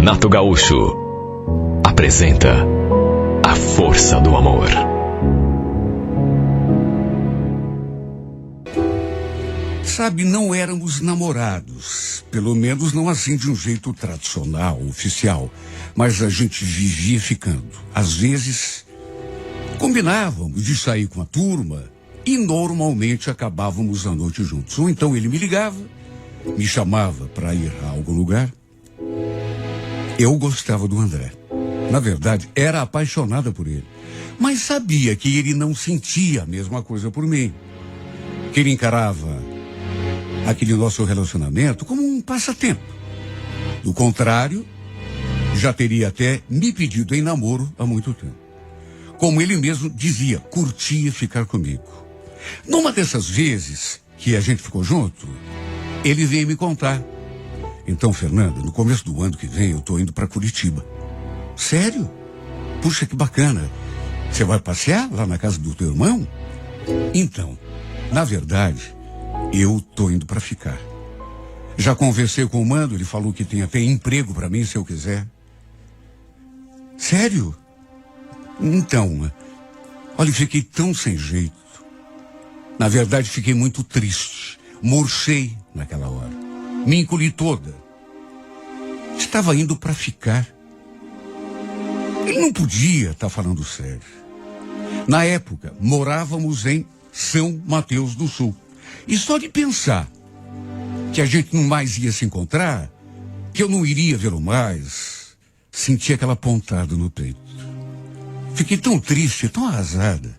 Renato Gaúcho apresenta A Força do Amor. Sabe, não éramos namorados, pelo menos não assim de um jeito tradicional, oficial, mas a gente vivia ficando. Às vezes, combinávamos de sair com a turma e normalmente acabávamos a noite juntos. Ou então ele me ligava, me chamava para ir a algum lugar. Eu gostava do André. Na verdade, era apaixonada por ele. Mas sabia que ele não sentia a mesma coisa por mim. Que ele encarava aquele nosso relacionamento como um passatempo. Do contrário, já teria até me pedido em namoro há muito tempo. Como ele mesmo dizia, curtia ficar comigo. Numa dessas vezes que a gente ficou junto, ele veio me contar. Então, Fernanda, no começo do ano que vem eu tô indo para Curitiba. Sério? Puxa, que bacana. Você vai passear lá na casa do teu irmão? Então, na verdade, eu tô indo para ficar. Já conversei com o Mando, ele falou que tem até emprego para mim se eu quiser. Sério? Então, olha, fiquei tão sem jeito. Na verdade, fiquei muito triste. Murchei naquela hora. Me encolhi toda. Estava indo para ficar. Ele não podia estar falando sério. Na época, morávamos em São Mateus do Sul. E só de pensar que a gente não mais ia se encontrar, que eu não iria vê-lo mais, senti aquela pontada no peito. Fiquei tão triste, tão arrasada,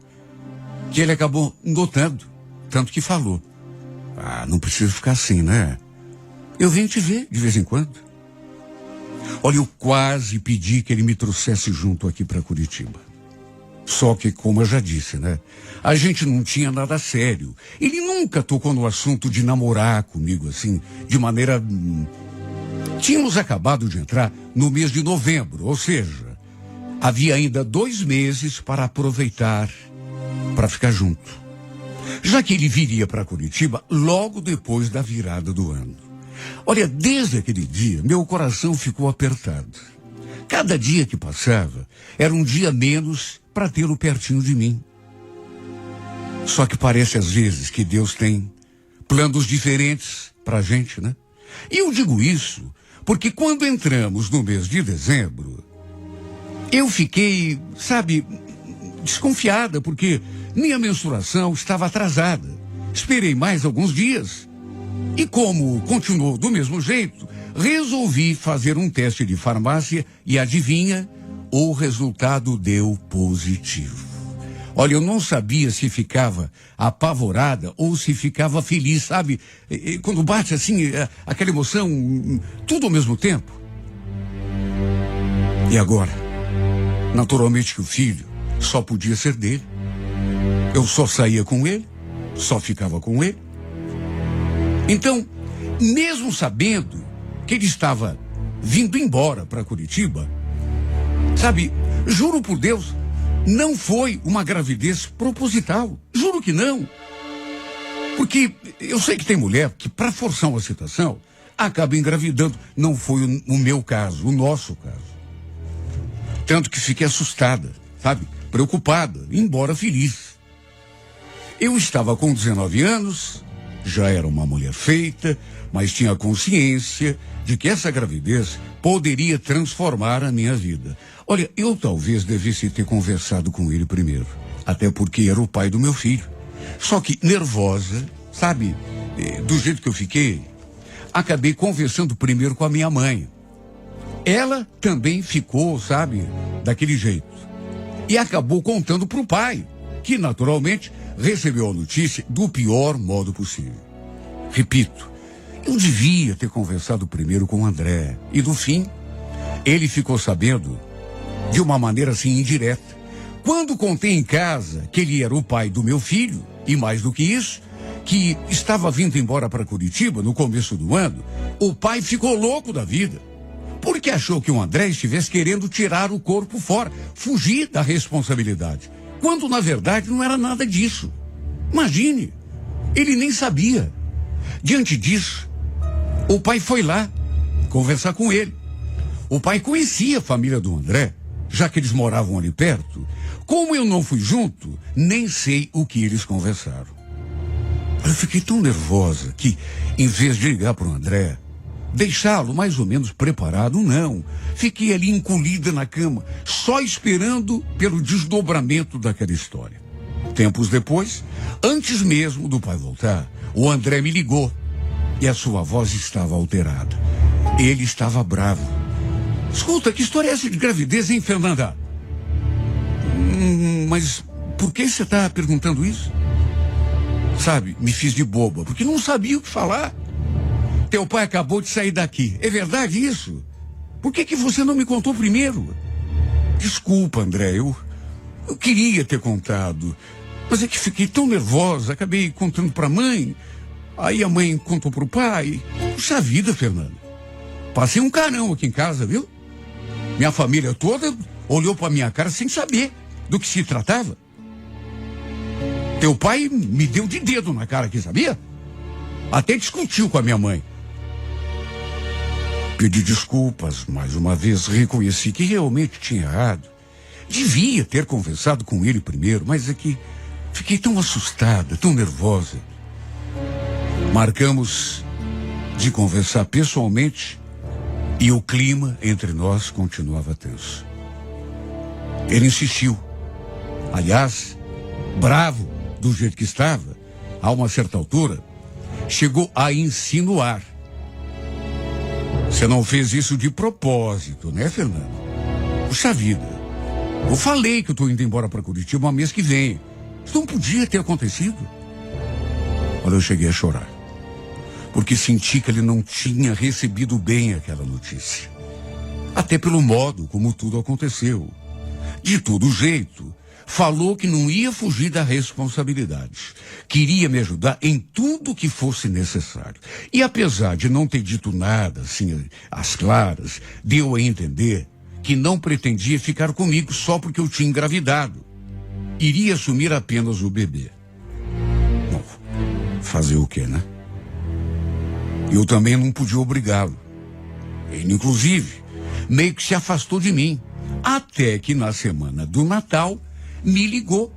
que ele acabou notando, tanto que falou: "Ah, não precisa ficar assim, né? Eu venho te ver de vez em quando." Olha, eu quase pedi que ele me trouxesse junto aqui para Curitiba. Só que, como eu já disse, né? A gente não tinha nada sério. Ele nunca tocou no assunto de namorar comigo, assim, de maneira... Tínhamos acabado de entrar no mês de novembro, ou seja, havia ainda 2 meses para aproveitar, para ficar junto. Já que ele viria para Curitiba logo depois da virada do ano. Olha, desde aquele dia, meu coração ficou apertado. Cada dia que passava, era um dia menos para tê-lo pertinho de mim. Só que parece às vezes que Deus tem planos diferentes para a gente, né? E eu digo isso porque quando entramos no mês de dezembro, eu fiquei, sabe, desconfiada, porque minha menstruação estava atrasada. Esperei mais alguns dias. E como continuou do mesmo jeito, resolvi fazer um teste de farmácia e adivinha, o resultado deu positivo. Olha, eu não sabia se ficava apavorada ou se ficava feliz, sabe? Quando bate assim, aquela emoção, tudo ao mesmo tempo. E agora? Naturalmente que o filho só podia ser dele. Eu só saía com ele, só ficava com ele. Então, mesmo sabendo que ele estava vindo embora para Curitiba, sabe, juro por Deus, não foi uma gravidez proposital. Juro que não. Porque eu sei que tem mulher que, para forçar uma situação, acaba engravidando. Não foi o meu caso, o nosso caso. Tanto que fiquei assustada, sabe, preocupada, embora feliz. Eu estava com 19 anos... Já era uma mulher feita, mas tinha consciência de que essa gravidez poderia transformar a minha vida. Olha, eu talvez devesse ter conversado com ele primeiro, até porque era o pai do meu filho. Só que nervosa, sabe, do jeito que eu fiquei, acabei conversando primeiro com a minha mãe. Ela também ficou, sabe, daquele jeito. E acabou contando para o pai, que naturalmente recebeu a notícia do pior modo possível. Repito, eu devia ter conversado primeiro com o André. E no fim, ele ficou sabendo de uma maneira assim indireta. Quando contei em casa que ele era o pai do meu filho, e mais do que isso, que estava vindo embora para Curitiba no começo do ano, o pai ficou louco da vida. Porque achou que o André estivesse querendo tirar o corpo fora, fugir da responsabilidade. Quando, na verdade, não era nada disso. Imagine, ele nem sabia. Diante disso, o pai foi lá conversar com ele. O pai conhecia a família do André, já que eles moravam ali perto. Como eu não fui junto, nem sei o que eles conversaram. Eu fiquei tão nervosa que, em vez de ligar para o André, deixá-lo mais ou menos preparado, não. Fiquei ali encolhida na cama, só esperando pelo desdobramento daquela história. Tempos depois, antes mesmo do pai voltar, o André me ligou e a sua voz estava alterada. Ele estava bravo. Escuta, que história é essa de gravidez, hein, Fernanda? Mas por que você está perguntando isso? Sabe, me fiz de boba, porque não sabia o que falar. Teu pai acabou de sair daqui. É verdade isso? Por que você não me contou primeiro? Desculpa, André, eu queria ter contado. Mas é que fiquei tão nervosa, acabei contando pra mãe. Aí a mãe contou pro pai. Puxa vida, Fernanda. Passei um carão aqui em casa, viu? Minha família toda olhou pra minha cara sem saber do que se tratava. Teu pai me deu de dedo na cara aqui, sabia? Até discutiu com a minha mãe. Pedi desculpas, mais uma vez reconheci que realmente tinha errado. Devia ter conversado com ele primeiro, mas é que fiquei tão assustada, tão nervosa. Marcamos de conversar pessoalmente e o clima entre nós continuava tenso. Ele insistiu. Aliás, bravo do jeito que estava, a uma certa altura, chegou a insinuar. Você não fez isso de propósito, né, Fernando? Puxa vida. Eu falei que eu estou indo embora para Curitiba mês que vem. Isso não podia ter acontecido. Olha, eu cheguei a chorar. Porque senti que ele não tinha recebido bem aquela notícia. Até pelo modo como tudo aconteceu. De todo jeito, falou que não ia fugir da responsabilidade. Queria me ajudar em tudo que fosse necessário. E apesar de não ter dito nada, assim, às claras, deu a entender que não pretendia ficar comigo só porque eu tinha engravidado. Iria assumir apenas o bebê. Bom, fazer o quê, né? Eu também não podia obrigá-lo. Ele, inclusive, meio que se afastou de mim. Até que na semana do Natal, me ligou,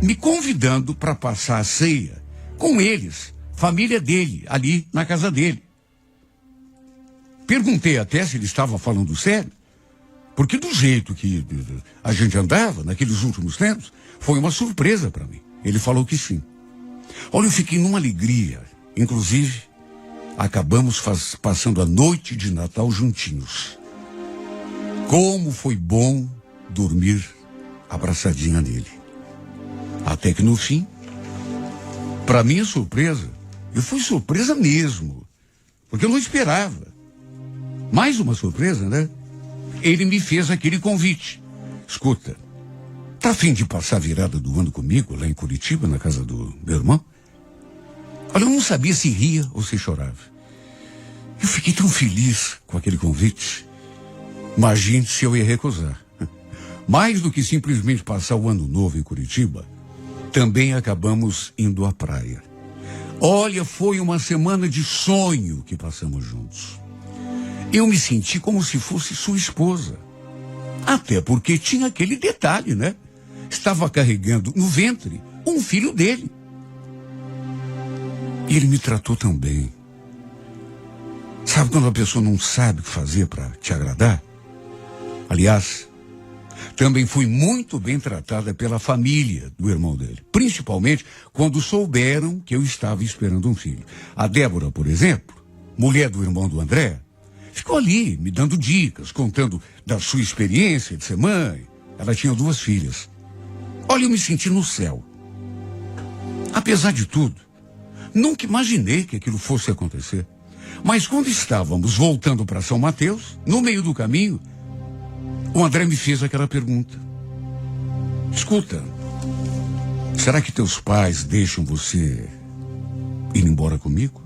me convidando para passar a ceia com eles, família dele, ali na casa dele. Perguntei até se ele estava falando sério, porque do jeito que a gente andava naqueles últimos tempos, foi uma surpresa para mim. Ele falou que sim. Olha, eu fiquei numa alegria. Inclusive, acabamos passando a noite de Natal juntinhos. Como foi bom dormir abraçadinha nele. Até que no fim, para minha surpresa, e foi surpresa mesmo, porque eu não esperava. Mais uma surpresa, né? Ele me fez aquele convite. Escuta, tá a fim de passar a virada do ano comigo lá em Curitiba, na casa do meu irmão? Olha, eu não sabia se ria ou se chorava. Eu fiquei tão feliz com aquele convite. Imagine se eu ia recusar. Mais do que simplesmente passar o ano novo em Curitiba, também acabamos indo à praia. Olha, foi uma semana de sonho que passamos juntos. Eu me senti como se fosse sua esposa. Até porque tinha aquele detalhe, né? Estava carregando no ventre um filho dele. E ele me tratou tão bem. Sabe quando a pessoa não sabe o que fazer para te agradar? Aliás, também fui muito bem tratada pela família do irmão dele. Principalmente quando souberam que eu estava esperando um filho. A Débora, por exemplo, mulher do irmão do André, ficou ali me dando dicas, contando da sua experiência de ser mãe. Ela tinha 2 filhas. Olha, eu me senti no céu. Apesar de tudo, nunca imaginei que aquilo fosse acontecer. Mas quando estávamos voltando para São Mateus, no meio do caminho, o André me fez aquela pergunta. Escuta, será que teus pais deixam você ir embora comigo?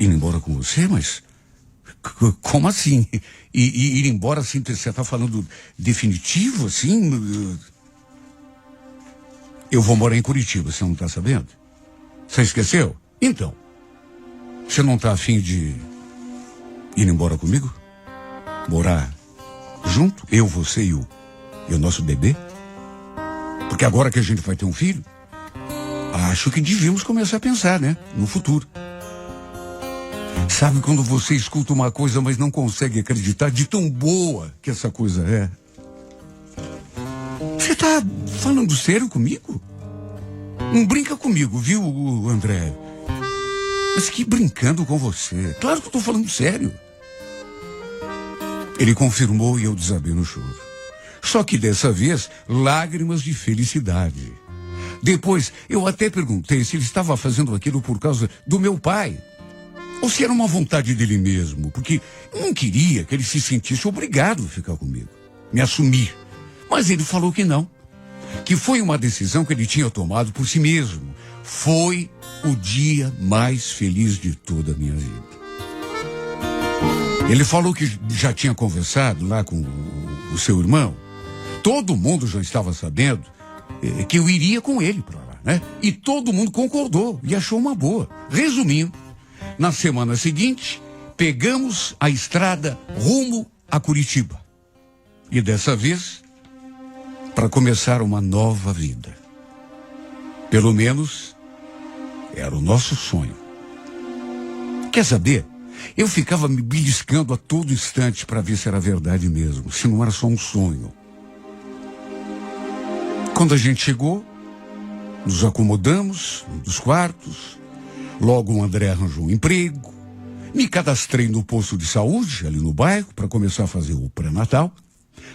Ir embora com você? Mas como assim? Ir embora assim, você está falando definitivo assim? Eu vou morar em Curitiba, você não está sabendo? Você esqueceu? Então, você não está afim de ir embora comigo? Morar junto, eu, você e o nosso bebê? Porque agora que a gente vai ter um filho, acho que devíamos começar a pensar, né? No futuro. Sabe quando você escuta uma coisa, mas não consegue acreditar de tão boa que essa coisa é? Você tá falando sério comigo? Não brinca comigo, viu, André? Mas que brincando com você. Claro que eu tô falando sério. Ele confirmou e eu desabei no choro. Só que dessa vez, lágrimas de felicidade. Depois, eu até perguntei se ele estava fazendo aquilo por causa do meu pai. Ou se era uma vontade dele mesmo, porque eu não queria que ele se sentisse obrigado a ficar comigo, me assumir. Mas ele falou que não, que foi uma decisão que ele tinha tomado por si mesmo. Foi o dia mais feliz de toda a minha vida. Ele falou que já tinha conversado lá com o seu irmão. Todo mundo já estava sabendo que eu iria com ele para lá, né? E todo mundo concordou e achou uma boa. Resumindo, na semana seguinte, pegamos a estrada rumo a Curitiba. E dessa vez, para começar uma nova vida. Pelo menos, era o nosso sonho. Quer saber? Eu ficava me beliscando a todo instante para ver se era verdade mesmo, se não era só um sonho. Quando a gente chegou, nos acomodamos nos quartos. Logo o André arranjou um emprego. Me cadastrei no posto de saúde, ali no bairro, para começar a fazer o pré-natal.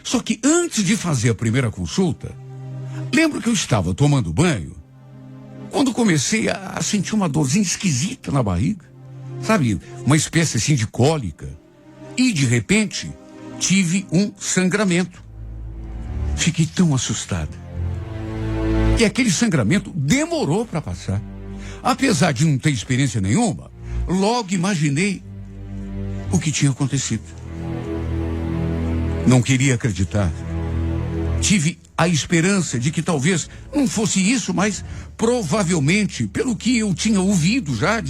Só que antes de fazer a primeira consulta, lembro que eu estava tomando banho, quando comecei a sentir uma dorzinha esquisita na barriga. Sabe, uma espécie assim de cólica. E, de repente, tive um sangramento. Fiquei tão assustada. E aquele sangramento demorou para passar. Apesar de não ter experiência nenhuma, logo imaginei o que tinha acontecido. Não queria acreditar. Tive a esperança de que talvez não fosse isso, mas provavelmente, pelo que eu tinha ouvido já,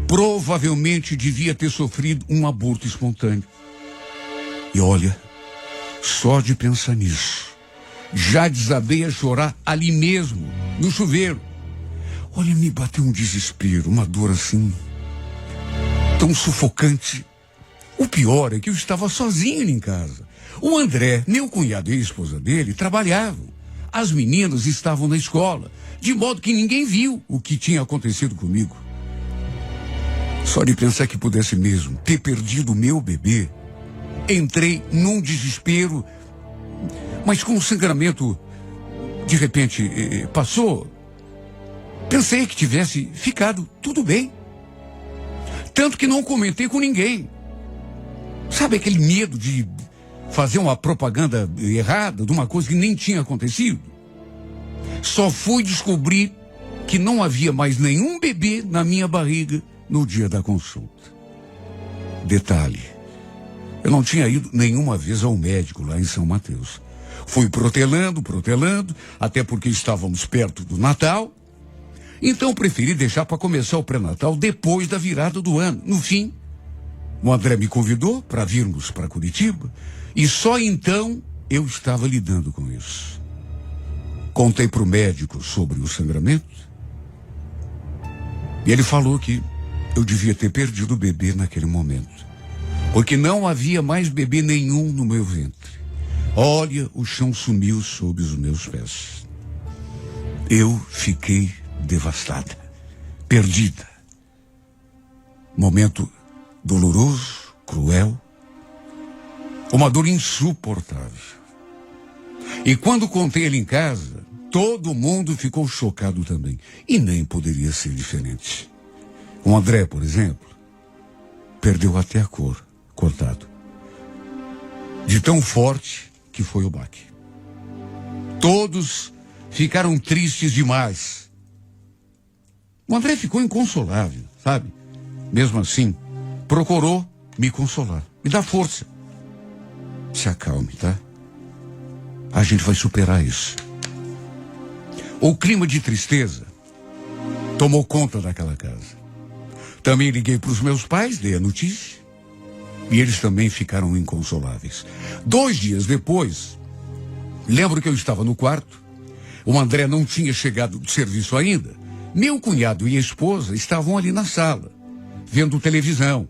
provavelmente devia ter sofrido um aborto espontâneo. E olha, só de pensar nisso, já desabei a chorar ali mesmo, no chuveiro. Olha, me bateu um desespero, uma dor assim, tão sufocante. O pior é que eu estava sozinho em casa. O André, meu cunhado e a esposa dele, trabalhavam. As meninas estavam na escola, de modo que ninguém viu o que tinha acontecido comigo. Só de pensar que pudesse mesmo ter perdido o meu bebê, entrei num desespero, mas com o sangramento, de repente, passou. Pensei que tivesse ficado tudo bem. Tanto que não comentei com ninguém. Sabe aquele medo de fazer uma propaganda errada de uma coisa que nem tinha acontecido? Só fui descobrir que não havia mais nenhum bebê na minha barriga no dia da consulta. Detalhe, eu não tinha ido nenhuma vez ao médico lá em São Mateus. Fui protelando, até porque estávamos perto do Natal. Então preferi deixar para começar o pré-natal depois da virada do ano. No fim, o André me convidou para virmos para Curitiba e só então eu estava lidando com isso. Contei para o médico sobre o sangramento e ele falou que eu devia ter perdido o bebê naquele momento, porque não havia mais bebê nenhum no meu ventre. Olha, o chão sumiu sob os meus pés. Eu fiquei devastada, perdida. Momento doloroso, cruel, uma dor insuportável. E quando contei ele em casa, todo mundo ficou chocado também. E nem poderia ser diferente. O André, por exemplo, perdeu até a cor, cortado. De tão forte que foi o baque. Todos ficaram tristes demais. O André ficou inconsolável, sabe? Mesmo assim, procurou me consolar, me dar força. Se acalme, tá? A gente vai superar isso. O clima de tristeza tomou conta daquela casa. Também liguei para os meus pais, dei a notícia. E eles também ficaram inconsoláveis. 2 dias depois, lembro que eu estava no quarto. O André não tinha chegado do serviço ainda. Meu cunhado e a esposa estavam ali na sala, vendo televisão.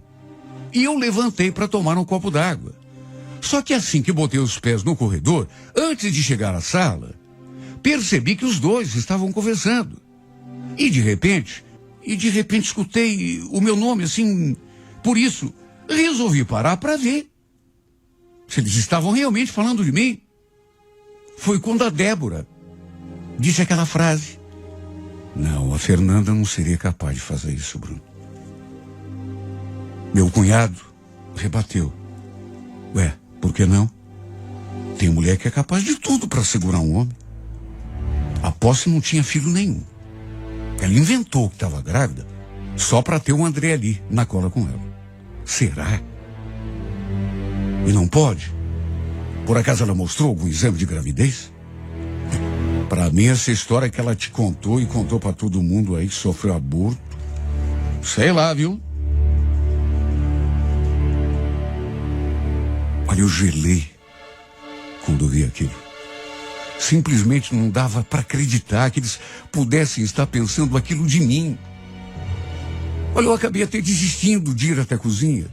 E eu levantei para tomar um copo d'água. Só que assim que botei os pés no corredor, antes de chegar à sala, percebi que os dois estavam conversando. E de repente escutei o meu nome assim. Por isso, resolvi parar para ver se eles estavam realmente falando de mim. Foi quando a Débora disse aquela frase. Não, a Fernanda não seria capaz de fazer isso, Bruno. Meu cunhado rebateu. Ué, por que não? Tem mulher que é capaz de tudo para segurar um homem. A Posse não tinha filho nenhum. Ela inventou que estava grávida só para ter o André ali na cola com ela. Será? E não pode? Por acaso ela mostrou algum exame de gravidez? Para mim, essa história que ela te contou e contou para todo mundo aí que sofreu aborto, sei lá, viu? Olha, eu gelei quando vi aquilo. Simplesmente não dava para acreditar que eles pudessem estar pensando aquilo de mim. Olha, eu acabei até desistindo de ir até a cozinha.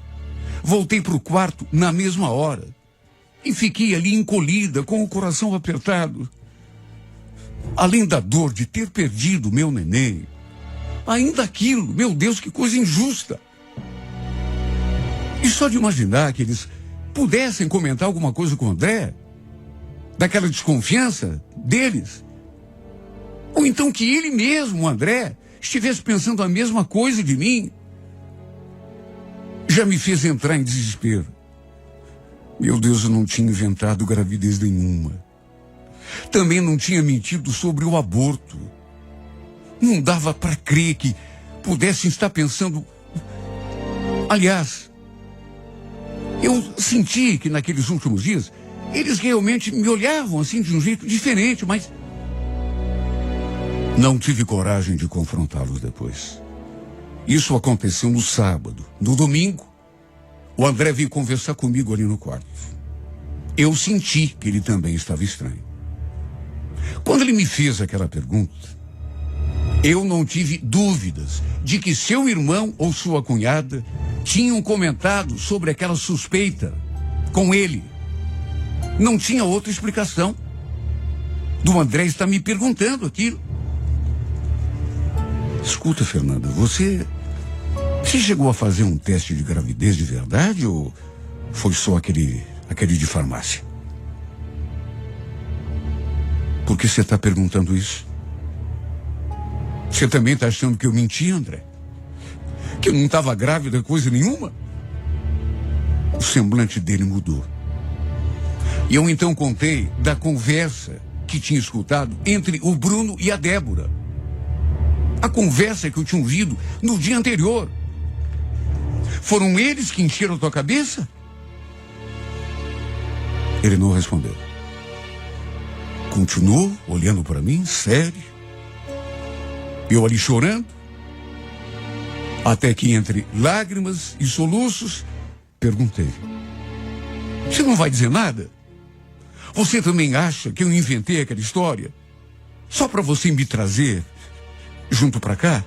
Voltei para o quarto na mesma hora. E fiquei ali encolhida, com o coração apertado. Além da dor de ter perdido meu neném, ainda aquilo, meu Deus, que coisa injusta. E só de imaginar que eles pudessem comentar alguma coisa com o André, daquela desconfiança deles, ou então que ele mesmo, o André, estivesse pensando a mesma coisa de mim, já me fez entrar em desespero. Meu Deus, eu não tinha inventado gravidez nenhuma. Também não tinha mentido sobre o aborto. Não dava para crer que pudessem estar pensando. Aliás, eu senti que naqueles últimos dias eles realmente me olhavam assim de um jeito diferente, mas não tive coragem de confrontá-los depois. Isso aconteceu no sábado. No domingo, o André veio conversar comigo ali no quarto. Eu senti que ele também estava estranho. Quando ele me fez aquela pergunta, eu não tive dúvidas de que seu irmão ou sua cunhada tinham comentado sobre aquela suspeita com ele. Não tinha outra explicação do André estar me perguntando aquilo. Escuta, Fernanda, você chegou a fazer um teste de gravidez de verdade ou foi só aquele de farmácia? Por que você está perguntando isso? Você também está achando que eu menti, André? Que eu não estava grávida coisa nenhuma? O semblante dele mudou. E eu então contei da conversa que tinha escutado entre o Bruno e a Débora. A conversa que eu tinha ouvido no dia anterior. Foram eles que encheram a tua cabeça? Ele não respondeu. Continuou olhando para mim, sério. Eu ali chorando. Até que entre lágrimas e soluços, perguntei. Você não vai dizer nada? Você também acha que eu inventei aquela história? Só para você me trazer junto para cá?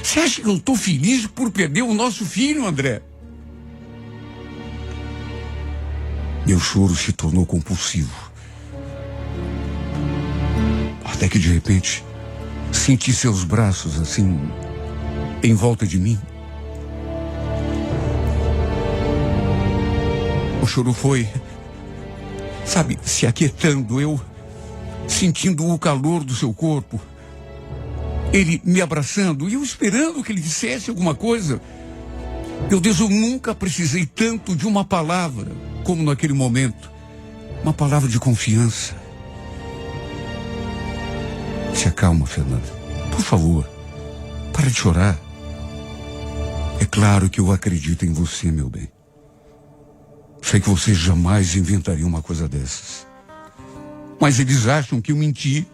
Você acha que eu estou feliz por perder o nosso filho, André? Meu choro se tornou compulsivo. Até que de repente, senti seus braços assim, em volta de mim. O choro foi, sabe, se aquietando, eu sentindo o calor do seu corpo. Ele me abraçando e eu esperando que ele dissesse alguma coisa. Meu Deus, eu nunca precisei tanto de uma palavra como naquele momento. Uma palavra de confiança. Se acalma, Fernanda. Por favor, para de chorar. É claro que eu acredito em você, meu bem. Sei que você jamais inventaria uma coisa dessas. Mas eles acham que eu menti.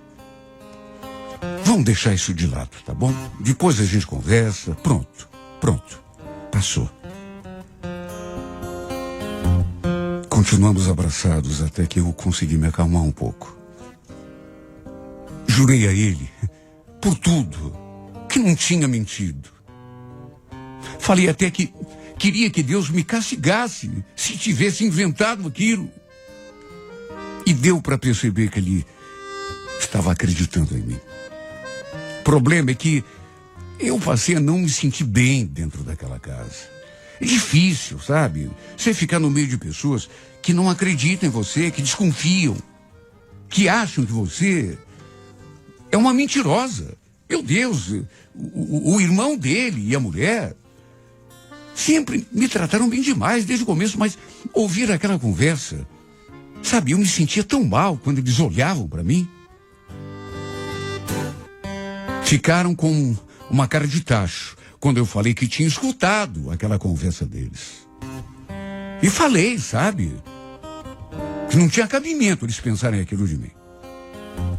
Vamos deixar isso de lado, tá bom? Depois a gente conversa. Pronto. Passou. continuamos abraçados até que eu consegui me acalmar um pouco. Jurei a ele, por tudo, que não tinha mentido. Falei até que queria que Deus me castigasse se tivesse inventado aquilo. E deu para perceber que ele estava acreditando em mim. O problema é que eu passei a não me sentir bem dentro daquela casa. É difícil, sabe? Você ficar no meio de pessoas que não acreditam em você, que desconfiam, que acham que você é uma mentirosa. Meu Deus, o irmão dele e a mulher sempre me trataram bem demais desde o começo, mas ouvir aquela conversa, sabe, eu me sentia tão mal quando eles olhavam para mim. Ficaram com uma cara de tacho quando eu falei que tinha escutado aquela conversa deles. E falei, sabe, que não tinha cabimento eles pensarem aquilo de mim.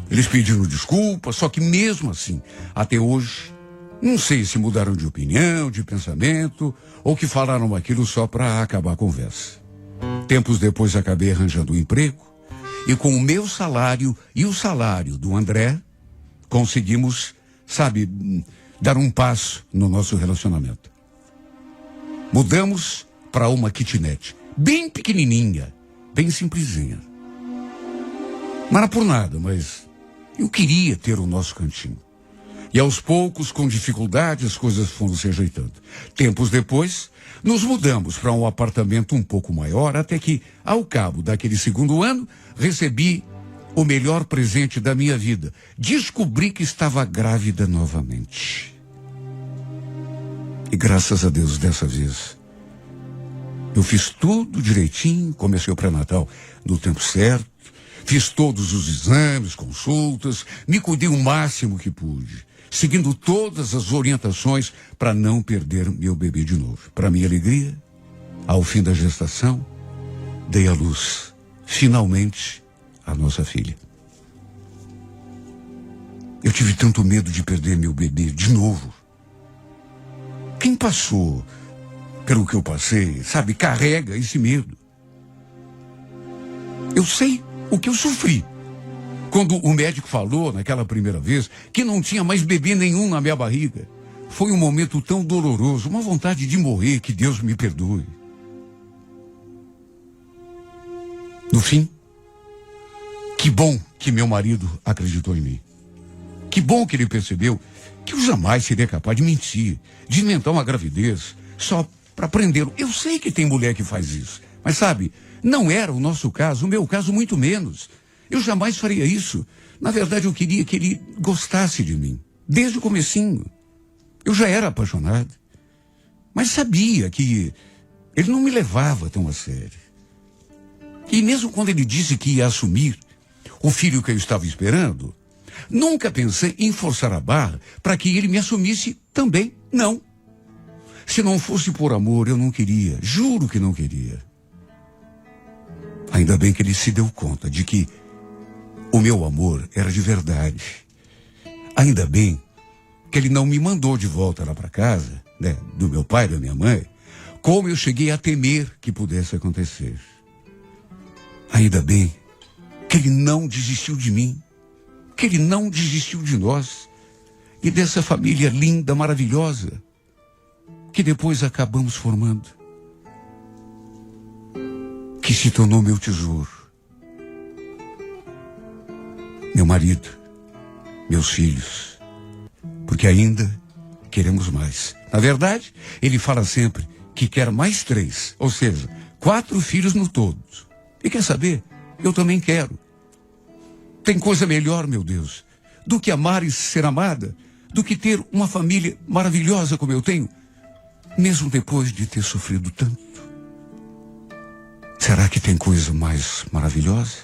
Eles pediram desculpa, só que mesmo assim, até hoje, não sei se mudaram de opinião, de pensamento, ou que falaram aquilo só para acabar a conversa. Tempos depois acabei arranjando um emprego, e com o meu salário e o salário do André, conseguimos, sabe, dar um passo no nosso relacionamento. Mudamos para uma kitnet, bem pequenininha, bem simplesinha. Não era por nada, mas eu queria ter o nosso cantinho. E aos poucos, com dificuldade, as coisas foram se ajeitando. Tempos depois, nos mudamos para um apartamento um pouco maior, até que, ao cabo daquele segundo ano, recebi o melhor presente da minha vida. Descobri que estava grávida novamente. E graças a Deus, dessa vez, eu fiz tudo direitinho, comecei o pré-natal no tempo certo, fiz todos os exames, consultas, me cuidei o máximo que pude, seguindo todas as orientações para não perder meu bebê de novo. Para minha alegria, ao fim da gestação, dei à luz, finalmente, a nossa filha. Eu tive tanto medo de perder meu bebê de novo. Quem passou pelo que eu passei, sabe, carrega esse medo. Eu sei o que eu sofri quando o médico falou, naquela primeira vez, que não tinha mais bebê nenhum na minha barriga. Foi um momento tão doloroso, uma vontade de morrer, que Deus me perdoe. No fim, que bom que meu marido acreditou em mim. Que bom que ele percebeu que eu jamais seria capaz de mentir, de inventar uma gravidez, só para prendê-lo. Eu sei que tem mulher que faz isso, mas sabe, não era o nosso caso, o meu caso muito menos. Eu jamais faria isso. Na verdade, eu queria que ele gostasse de mim, desde o comecinho. Eu já era apaixonado, mas sabia que ele não me levava tão a sério. E mesmo quando ele disse que ia assumir o filho que eu estava esperando, nunca pensei em forçar a barra para que ele me assumisse também. Não. Se não fosse por amor, eu não queria. Juro que não queria. Ainda bem que ele se deu conta de que o meu amor era de verdade. Ainda bem que ele não me mandou de volta lá para casa, né, do meu pai e da minha mãe, como eu cheguei a temer que pudesse acontecer. Ainda bem que ele não desistiu de mim, que ele não desistiu de nós e dessa família linda, maravilhosa, que depois acabamos formando, que se tornou meu tesouro. Meu marido, meus filhos, porque ainda queremos mais. Na verdade, ele fala sempre que quer mais 3, ou seja, 4 filhos no todo. E quer saber? Eu também quero. Tem coisa melhor, meu Deus, do que amar e ser amada, do que ter uma família maravilhosa como eu tenho, mesmo depois de ter sofrido tanto. Será que tem coisa mais maravilhosa?